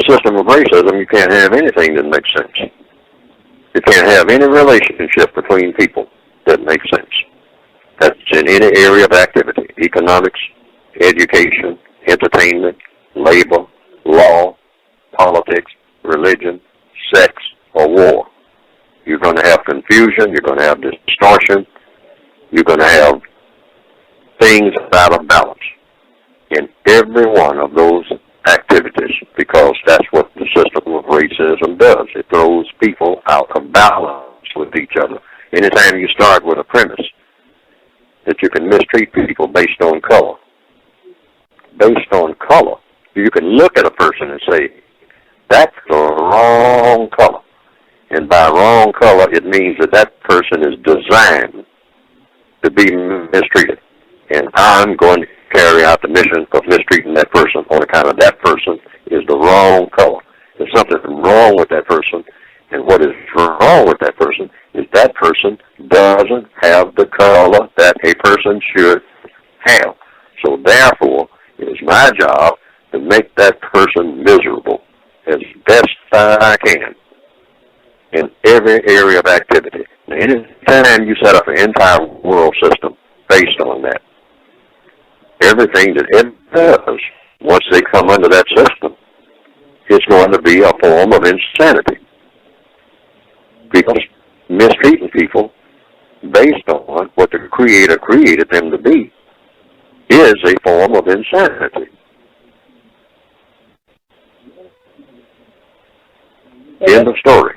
system of racism, you can't have anything that makes sense. You can't have any relationship between people that makes sense. That's in any area of activity: economics, education, entertainment, labor, law, politics, religion, sex, or war. You're going to have confusion. You're going to have distortion. You're going to have things out of balance in every one of those activities, because that's what the system of racism does. It throws people out of balance with each other. Anytime you start with a premise that you can mistreat people based on color, you can look at a person and say, that's the wrong color. And by wrong color, it means that that person is designed to be mistreated. And I'm going to carry out the mission of mistreating that person on account of that person is the wrong color. There's something wrong with that person. And what is wrong with that person is that person doesn't have the color that a person should have. So therefore, it is my job to make that person miserable as best I can in every area of activity. Now, anytime you set up an entire world system based on that, everything that it does, once they come under that system, it's going to be a form of insanity. Because mistreating people based on what the Creator created them to be is a form of insanity. End of story.